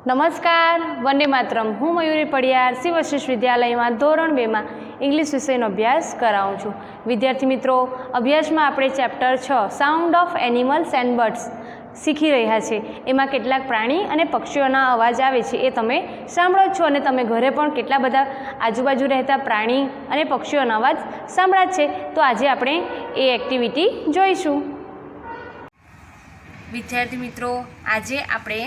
નમસ્કાર, વંદે માતરમ. હું મયુરી પડિયાર શિવ વશિષ્ઠ વિદ્યાલયમાં ધોરણ 2માં ઇંગ્લિશ વિષયનો અભ્યાસ કરાવું છું. વિદ્યાર્થી મિત્રો, અભ્યાસમાં આપણે chapter 6 sound of animals and birds શીખી રહ્યા છે. એમાં કેટલાક પ્રાણી અને પક્ષીઓના અવાજ આવે છે એ તમે સાંભળો છો અને તમે ઘરે પણ કેટલા બધા આજુબાજુ રહેતા પ્રાણી અને પક્ષીઓના અવાજ સાંભળ્યા છે. તો આજે આપણે એ એક્ટિવિટી જોઈશું. વિદ્યાર્થી મિત્રો, આજે આપણે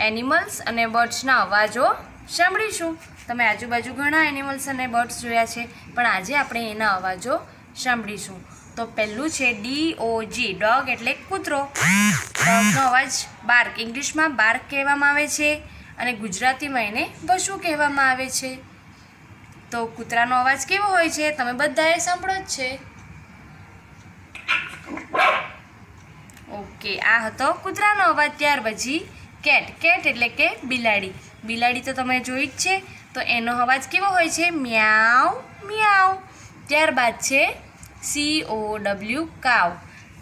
એનિમલ્સ અને બર્ડ્સના અવાજો સાંભળીશું. તમે આજુબાજુ ઘણા એનિમલ્સ અને બર્ડ્સ જોયા છે, પણ આજે આપણે એના અવાજો સાંભળીશું. તો પહેલું છે DOG, ડોગ એટલે કૂતરો. ડોગનો અવાજ બાર્ક, ઇંગ્લિશમાં બાર્ક કહેવામાં આવે છે અને ગુજરાતીમાં એને ભસવું કહેવામાં આવે છે. તો કૂતરાનો અવાજ કેવો હોય છે તમે બધાએ સાંભળો જ છે. ઓકે, આ હતો કૂતરાનો અવાજ. ત્યાર પછી કેટ, કેટ એટલે કે બિલાડી. બિલાડી તો તમે જોઈ જ છે, તો એનો અવાજ કેવો હોય છે? મ્યાઉ મ્યાઉ. ત્યારબાદ છે COW, કાવ.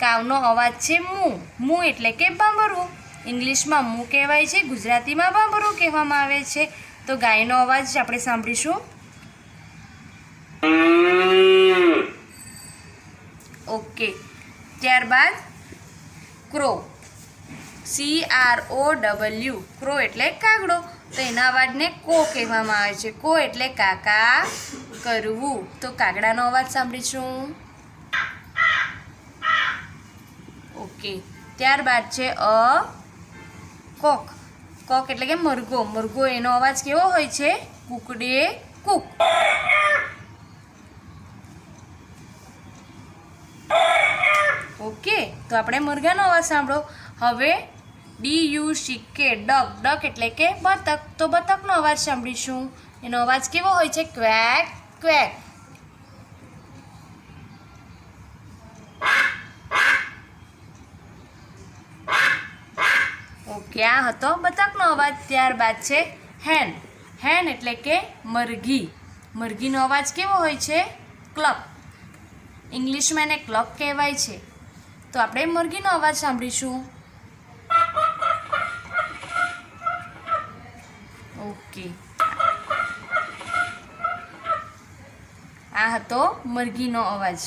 કાવનો અવાજ છે મૂ. મૂ એટલે કે ભાંભરવું. ઇંગ્લિશમાં મૂ કહેવાય છે, ગુજરાતીમાં ભાંભરવું કહેવામાં આવે છે. તો ગાયનો અવાજ આપણે સાંભળીશું. ઓકે, ત્યારબાદ ક્રો, CROW, ક્રો એટલે કાગડો. તો એના અવાજને કો કહેવામાં આવે છે. કો એટલે કાકા કરવું. તો કાગડાનો અવાજ સાંભળીશું. ઓકે, ત્યારબાદ છે કોક. કોક એટલે કે મરઘો. મરઘો, એનો અવાજ કેવો હોય છે? કુકડે કુક. ઓકે, તો આપણે મરઘાનો અવાજ સાંભળો. હવે DUCK, ડક. ડક એટલે કે બતક. તો બતકનો અવાજ સાંભળીશું. એનો અવાજ કેવો હોય છે? Quack quack. ઓકે, આ હતો બતકનો અવાજ. ત્યારબાદ છે હેન. હેન એટલે કે મરઘી. મરઘીનો અવાજ કેવો હોય છે? ક્લક. ઇંગ્લિશમાં એને ક્લક કહેવાય છે. તો આપણે મરઘીનો અવાજ સાંભળીશું. ઓકે, આ હતો મરઘીનો અવાજ.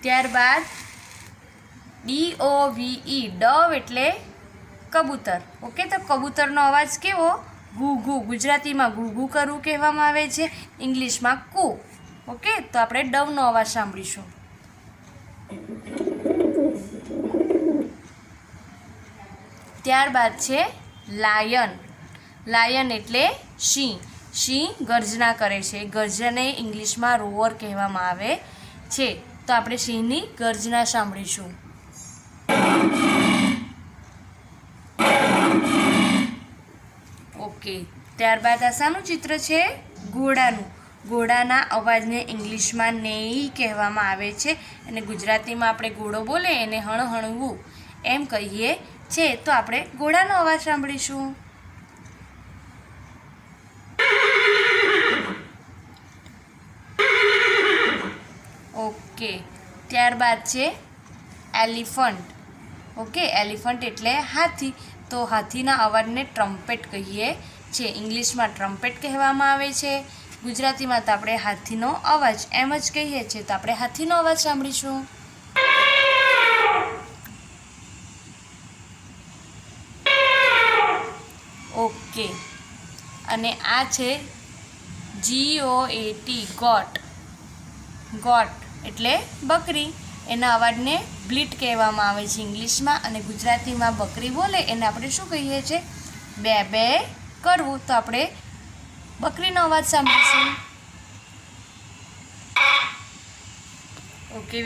ત્યારબાદ DOVE, ડવ એટલે કબૂતર. ઓકે, તો કબૂતરનો અવાજ કેવો? ઘૂ ઘૂ. ગુજરાતીમાં ઘૂ ઘૂ કરવું કહેવામાં આવે છે, ઇંગ્લિશમાં કુ. ઓકે, તો આપણે ડવનો અવાજ સાંભળીશું. ત્યારબાદ છે લાયન. લાયન એટલે સિંહ. સિંહ ગર્જના કરે છે. ગર્જનાને ઇંગ્લિશમાં રોઅર કહેવામાં આવે છે. તો આપણે સિંહની ગર્જના સાંભળીશું. ઓકે, ત્યારબાદ આ શાનું ચિત્ર છે? ઘોડાનું. ઘોડાના અવાજને ઇંગ્લિશમાં નેઈ કહેવામાં આવે છે અને ગુજરાતીમાં આપણે ઘોડો બોલે એને હણહણવું એમ કહીએ છે. તો આપણે ઘોડાનો અવાજ સાંભળીશું. ઓકે, ત્યારબાદ છે એલિફન્ટ. ઓકે, એલિફન્ટ એટલે હાથી. તો હાથીના અવાજને ટ્રમ્પેટ કહીએ છે. ઇંગ્લિશમાં ટ્રમ્પેટ કહેવામાં આવે છે, ગુજરાતીમાં તો આપણે હાથીનો અવાજ એમ જ કહીએ છીએ. તો આપણે હાથીનો અવાજ સાંભળીશું. ઓકે, અને આ છે GOAT, ગોટ. ગોટ એટલે બકરી. એના અવાજને બ્લીટ કહેવામાં આવે છે ઇંગ્લિશમાં, અને ગુજરાતીમાં બકરી બોલે એને આપણે શું કહીએ છીએ? બે બે કરવું. તો આપણે બકરીનો અવાજ સાંભળીશું. ઓકે.